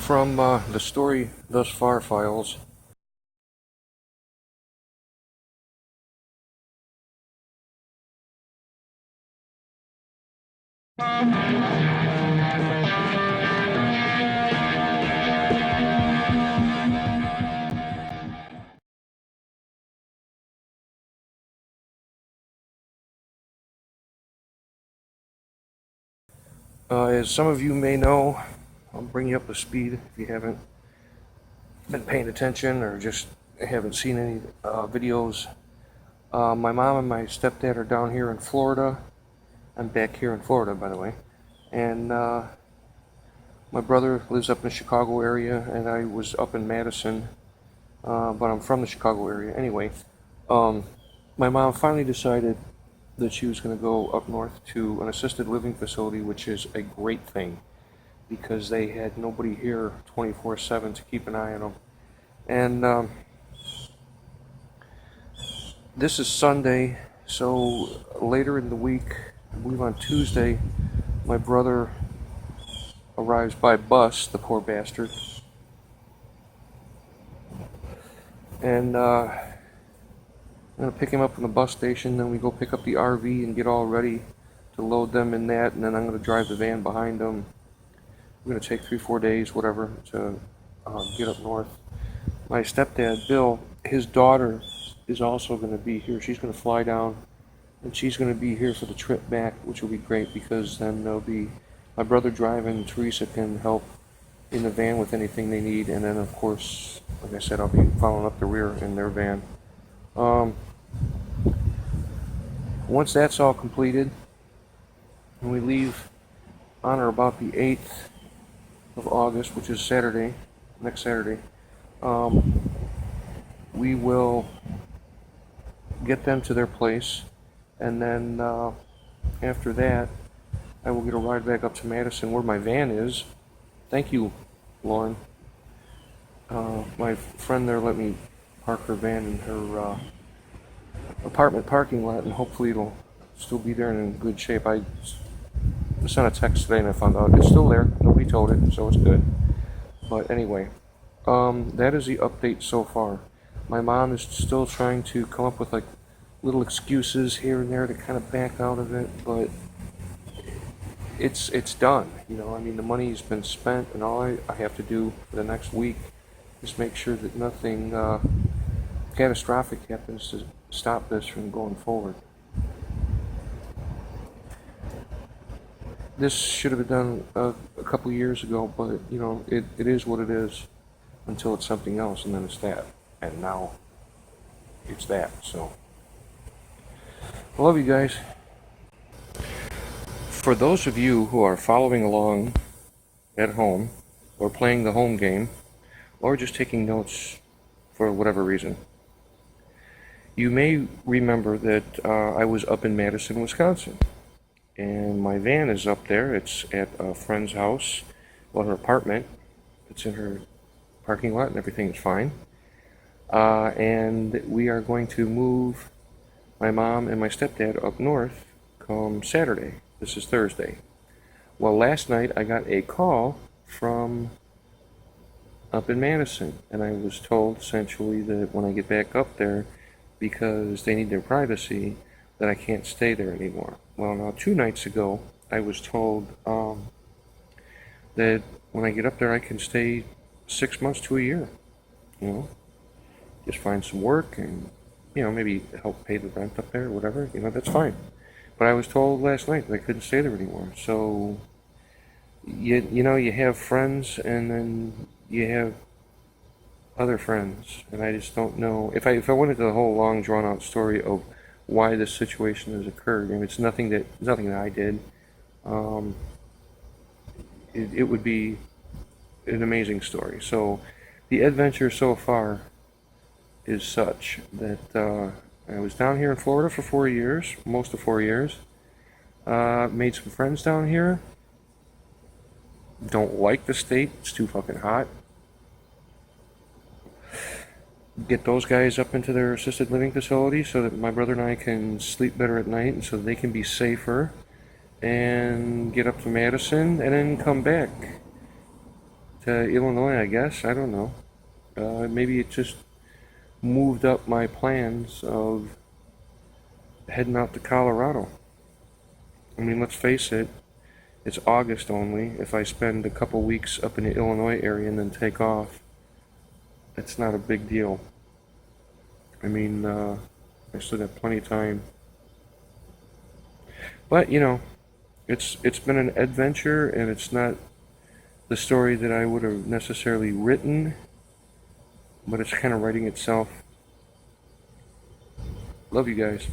from the Story Thus Far files. As some of you may know, I'll bring you up to speed if you haven't been paying attention or just haven't seen any videos. My mom and my stepdad are down here in Florida. I'm back here in Florida, by the way. And my brother lives up in the Chicago area, and I was up in Madison, but I'm from the Chicago area. Anyway, my mom finally decided that she was going to go up north to an assisted living facility, which is a great thing because they had nobody here 24/7 to keep an eye on them. And this is Sunday, so later in the week, I believe on Tuesday, my brother arrives by bus, the poor bastard. And I'm going to pick him up from the bus station, then we go pick up the RV and get all ready to load them in that, and then I'm going to drive the van behind them. We're going to take 3-4 days, whatever, to get up north. My stepdad, Bill, his daughter is also going to be here. She's going to fly down, and she's going to be here for the trip back, which will be great because then there'll be my brother driving, Teresa can help in the van with anything they need, and then of course, like I said, I'll be following up the rear in their van. Once that's all completed, and we leave on or about the 8th of August, which is Saturday, next Saturday, we will get them to their place, and then after that, I will get a ride back up to Madison where my van is. Thank you, Lauren. My friend there let me park her van in her apartment parking lot, and hopefully it'll still be there and in good shape. I sent a text today and I found out it's still there. Nobody told it, so it's good. But anyway, that is the update so far. My mom is still trying to come up with like little excuses here and there to kind of back out of it, but it's done. You know, I mean, the money's been spent, and all I have to do for the next week is make sure that nothing catastrophic happens to stop this from going forward. This should have been done a couple years ago, but you know, it is what it is until it's something else, and then it's that, and now it's that. So I love you guys. For those of you who are following along at home, or playing the home game, or just taking notes for whatever reason, you may remember that I was up in Madison, Wisconsin, and my van is up there. It's at a friend's house, well, her apartment. It's in her parking lot, and everything is fine. And we are going to move my mom and my stepdad up north come Saturday. This is Thursday. Well, last night I got a call from up in Madison, and I was told essentially that when I get back up there, because they need their privacy, that I can't stay there anymore. Well, now 2 nights ago, I was told that when I get up there, I can stay 6 months to a year. You know, just find some work and, you know, maybe help pay the rent up there or whatever. You know, that's fine. But I was told last night that I couldn't stay there anymore. So, you know, you have friends, and then you have other friends, and I just don't know if I went into the whole long drawn out story of why this situation has occurred. I mean, it's nothing that I did. It would be an amazing story. So the adventure so far is such that I was down here in Florida for 4 years, most of 4 years. Made some friends down here. Don't like the state. It's too fucking hot. Get those guys up into their assisted living facility so that my brother and I can sleep better at night, and so they can be safer, and get up to Madison and then come back Illinois, I guess. I don't know. Maybe it just moved up my plans of heading out to Colorado. I mean, let's face it, it's August only. If I spend a couple weeks up in the Illinois area and then take off, it's not a big deal. I mean, I still got plenty of time. But, you know, it's been an adventure, and it's not the story that I would have necessarily written, but it's kind of writing itself. Love you guys.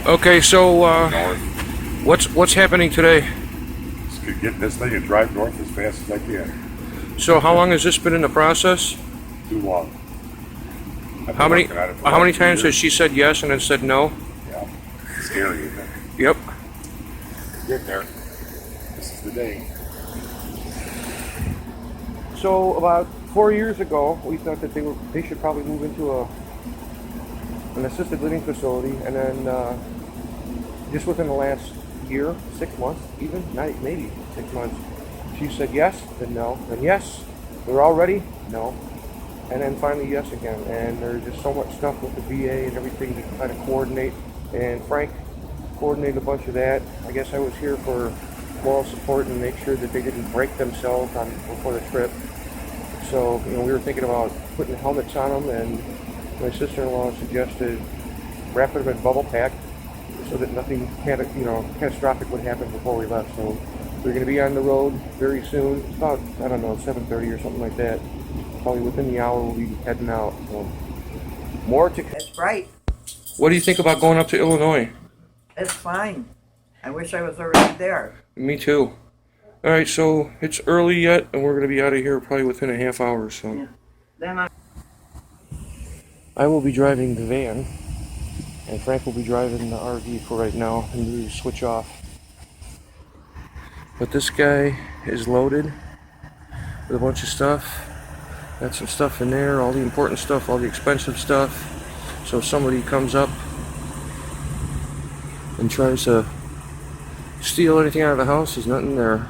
Okay, so North. what's happening today? Just get in this thing and drive north as fast as I can. So how long has this been in the process? Too long. I've How been many working on it for how about many 2 times has years. she said yes and then said no? Yeah. It's scary, isn't it? Yep. Get there. This is the day. So about 4 years ago, we thought that they should probably move into an assisted living facility, and then just within the last year, 6 months, even not maybe 6 months, she said yes, then no, then yes. They're all ready, no, and then finally yes again. And there's just so much stuff with the VA and everything to kind of coordinate. And Frank coordinated a bunch of that. I guess I was here for moral support and make sure that they didn't break themselves before the trip. So, you know, we were thinking about putting helmets on them, and my sister-in-law suggested wrapping them in bubble pack so that nothing catastrophic would happen before we left. So we're going to be on the road very soon. It's about, I don't know, 7:30 or something like that. Probably within the hour we'll be heading out. So more to. That's right. What do you think about going up to Illinois? It's fine. I wish I was already there. Me too. All right, so it's early yet, and we're going to be out of here probably within a half hour or so. Yeah. Then I will be driving the van, and Frank will be driving the RV for right now, and we switch off. But this guy is loaded with a bunch of stuff. Got some stuff in there, all the important stuff, all the expensive stuff. So if somebody comes up and tries to steal anything out of the house, there's nothing there.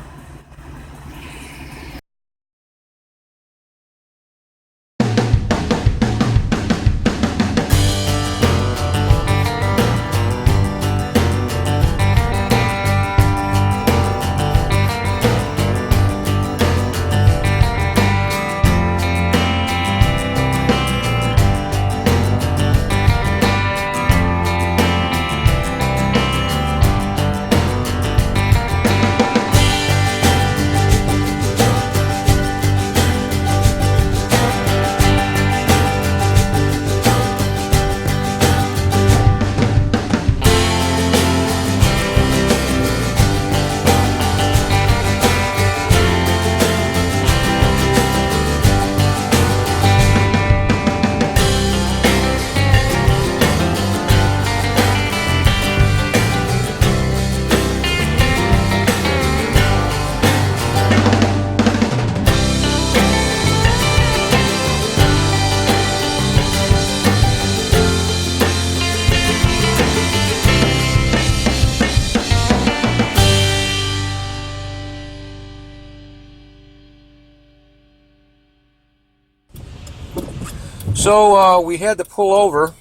So we had to pull over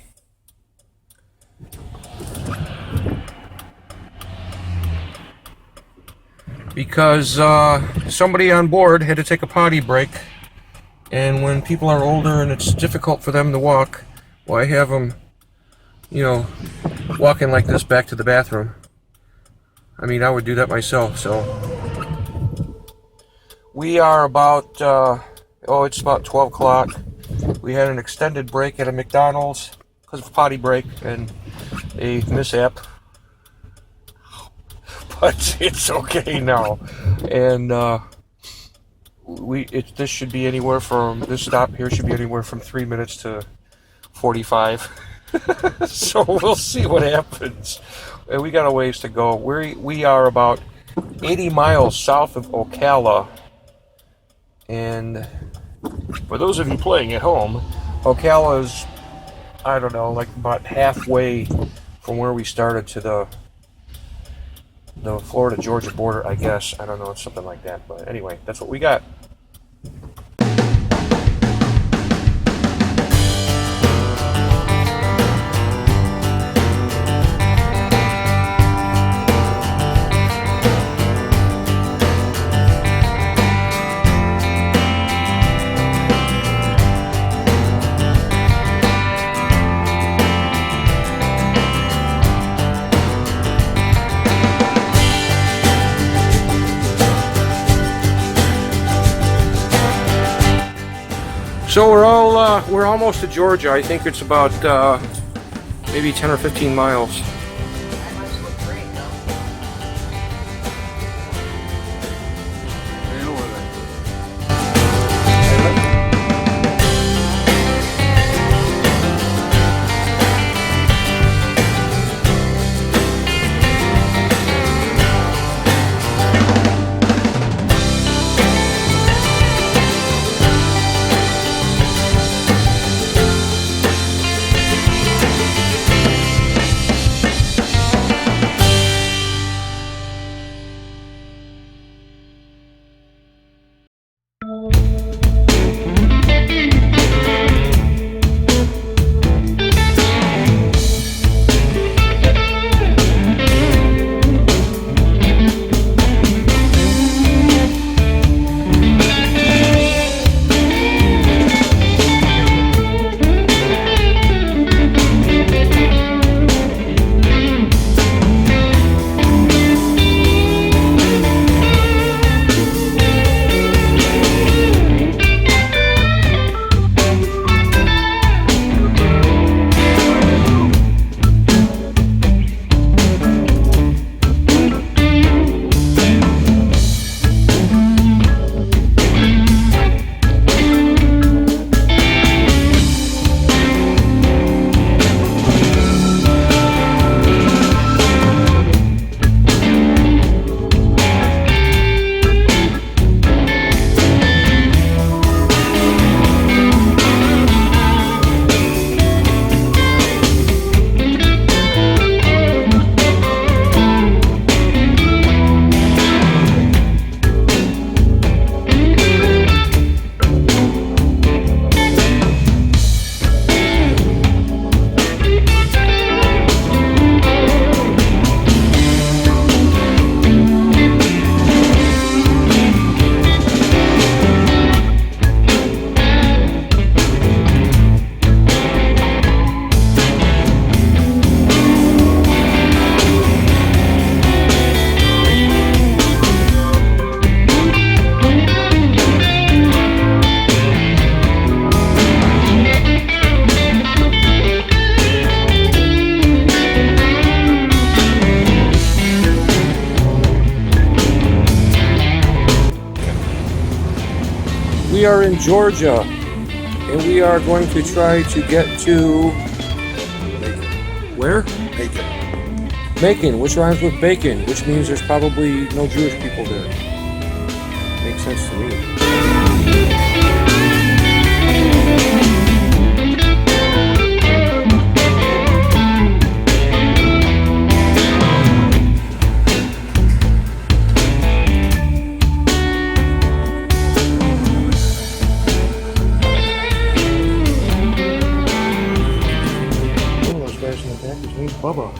because somebody on board had to take a potty break, and when people are older and it's difficult for them to walk, well, I have them, you know, walking like this back to the bathroom. I mean, I would do that myself. So we are about it's about 12 o'clock. We had an extended break at a McDonald's because of potty break and a mishap, but it's okay now. And this should be anywhere from, this stop here should be anywhere from 3 minutes to 45. So we'll see what happens. And we got a ways to go. We are about 80 miles south of Ocala. And for those of you playing at home, Ocala is, I don't know, like about halfway from where we started to the Florida-Georgia border, I guess. I don't know, it's something like that. But anyway, that's what we got. So we're almost to Georgia. I think it's about maybe 10 or 15 miles. We are in Georgia, and we are going to try to get to where? Macon. Macon, which rhymes with bacon, which means there's probably no Jewish people there. Makes sense to me. Bubba.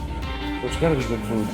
So it's gotta be good food.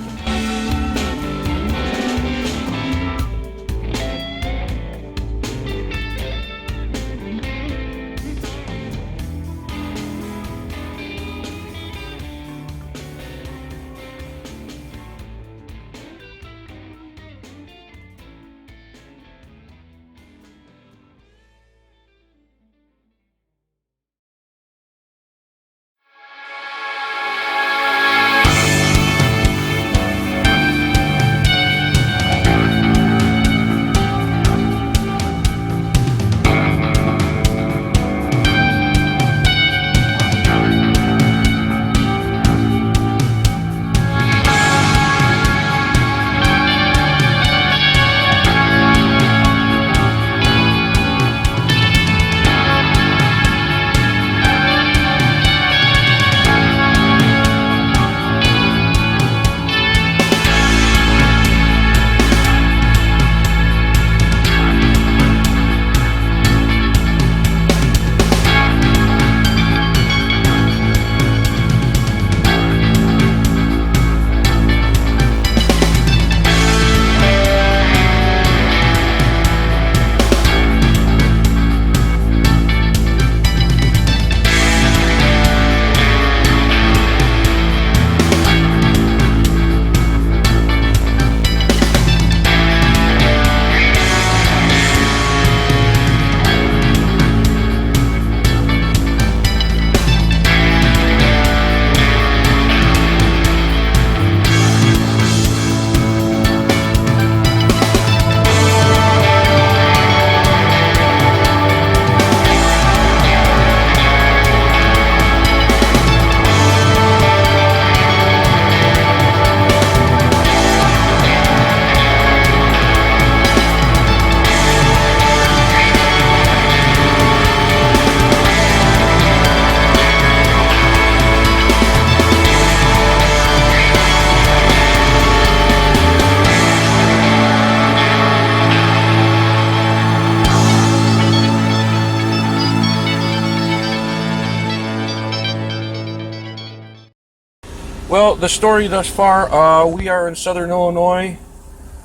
Well, the story thus far, we are in southern Illinois.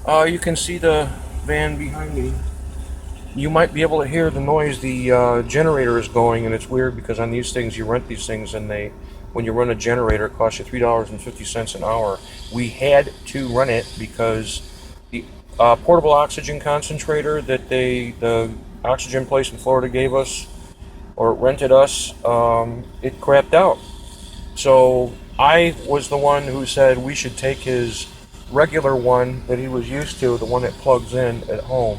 You can see the van behind me. You might be able to hear the noise the generator is going, and it's weird because on these things, you rent these things, and when you run a generator, it costs you $3.50 an hour. We had to run it because the portable oxygen concentrator that the oxygen place in Florida gave us, or rented us, it crapped out. So I was the one who said we should take his regular one that he was used to, the one that plugs in at home,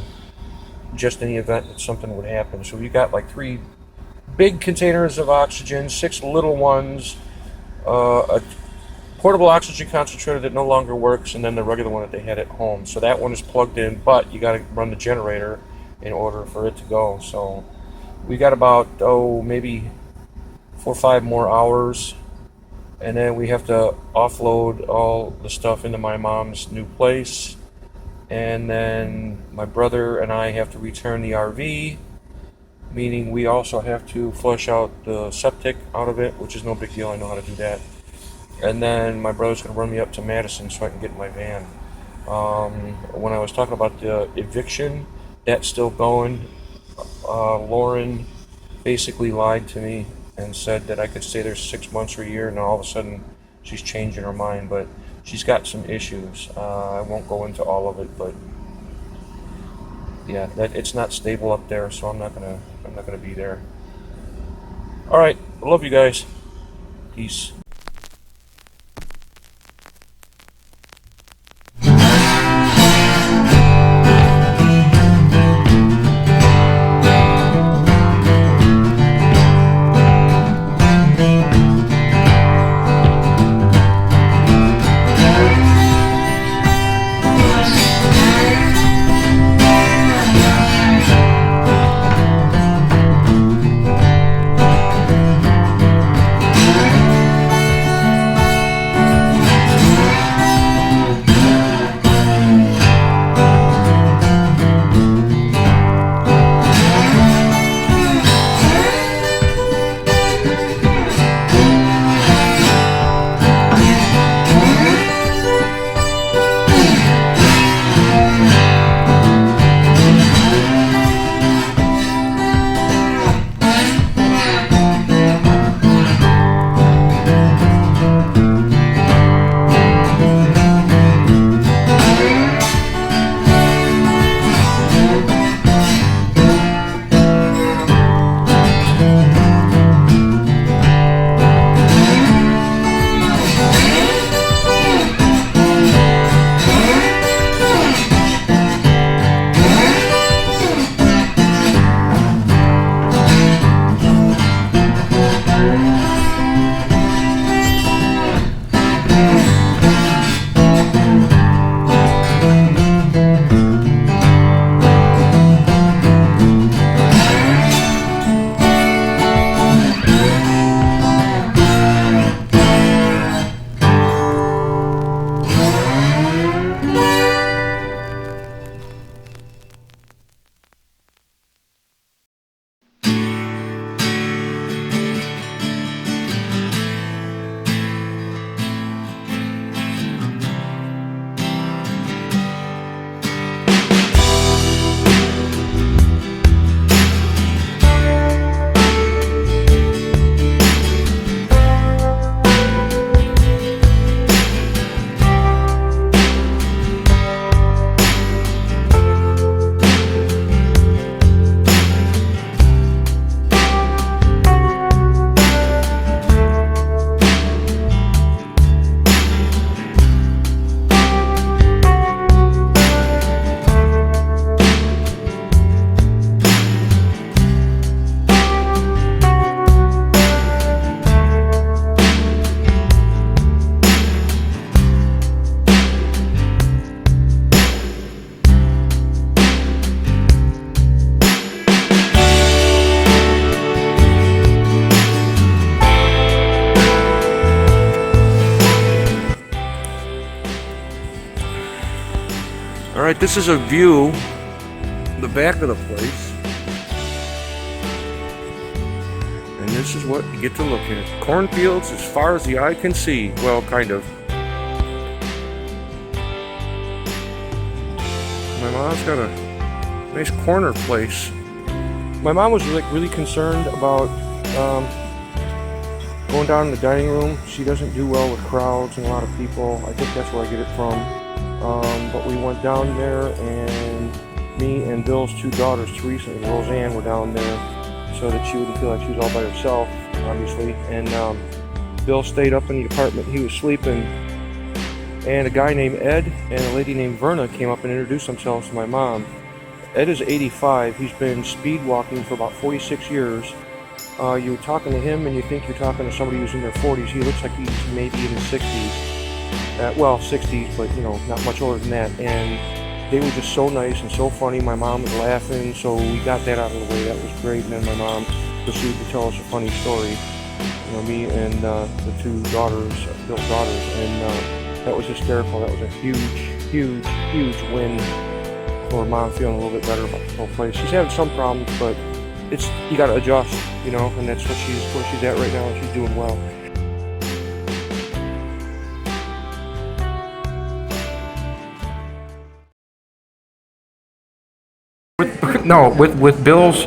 just in the event that something would happen. So we got like 3 big containers of oxygen, 6 little ones, a portable oxygen concentrator that no longer works, and then the regular one that they had at home. So that one is plugged in, but you got to run the generator in order for it to go. So we got about, maybe 4 or 5 more hours, and then we have to offload all the stuff into my mom's new place, and then my brother and I have to return the RV, meaning we also have to flush out the septic out of it, which is no big deal. I know how to do that. And then my brother's going to run me up to Madison so I can get in my van. When I was talking about the eviction, that's still going. Lauren basically lied to me and said that I could stay there 6 months or a year, and all of a sudden she's changing her mind. But she's got some issues. I won't go into all of it, but yeah, it's not stable up there, so I'm not gonna be there. All right, I love you guys. Peace. Alright, this is a view, the back of the place. And this is what you get to look at. Cornfields as far as the eye can see. Well, kind of. My mom's got a nice corner place. My mom was like really concerned about going down in the dining room. She doesn't do well with crowds and a lot of people. I think that's where I get it from. But we went down there, and me and Bill's two daughters, Teresa and Roseanne, were down there so that she wouldn't feel like she was all by herself, obviously. And Bill stayed up in the apartment. He was sleeping. And a guy named Ed and a lady named Verna came up and introduced themselves to my mom. Ed is 85. He's been speed walking for about 46 years. You're talking to him and you think you're talking to somebody who's in their 40s. He looks like he's maybe in his 60s. Well, 60s, but you know, not much older than that. And they were just so nice and so funny. My mom was laughing, so we got that out of the way. That was great. And then my mom proceeded to tell us a funny story. You know, me and the two daughters, Bill's daughters, and that was hysterical. That was a huge win for Mom feeling a little bit better about the whole place. She's having some problems, but it's, you got to adjust, you know, and that's what where she's at right now, and she's doing well. With Bill's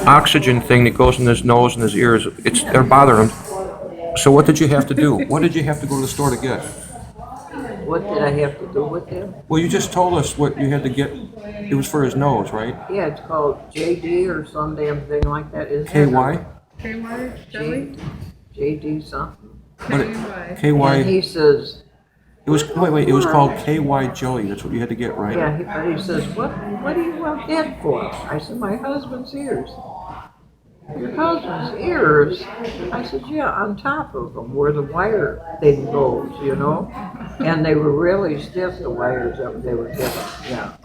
oxygen thing that goes in his nose and his ears, they're bothering him. So what did you have to do? What did you have to go to the store to get? What did I have to do with him? Well, you just told us what you had to get. It was for his nose, right? Yeah, it's called JD or some damn thing like that, isn't it? KY? KY jelly? JD something. KY. KY. And he says, It was wait. It was called KY jelly. That's what you had to get, right? yeah, but he says, what do you want that for? I said, my husband's ears. Your husband's ears? I said, yeah, on top of them where the wire thing goes, you know? And they were really stiff, the wires that they were given, yeah.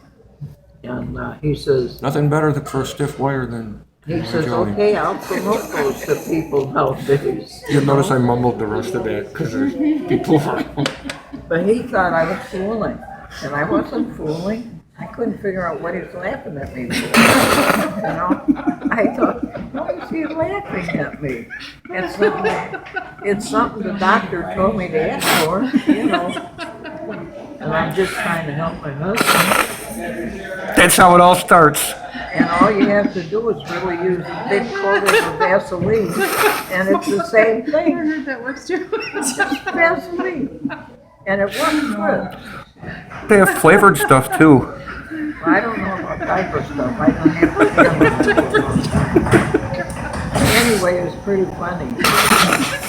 And he says, Nothing better for a stiff wire than he KY says, jelly. okay, I'll promote those to people nowadays. You'll notice I mumbled the rest of that because there's people around. But he thought I was fooling, and I wasn't fooling. I couldn't figure out what he was laughing at me for. You know, I thought, why is he laughing at me? It's something the doctor told me to ask for, you know. And I'm just trying to help my husband. That's how it all starts. And all you have to do is really use a big coating of Vaseline, and it's the same I thing. heard that works too. Just Vaseline, and it works good. They have flavored stuff too. I don't know about diaper stuff. I don't have to. Anyway, it was pretty funny.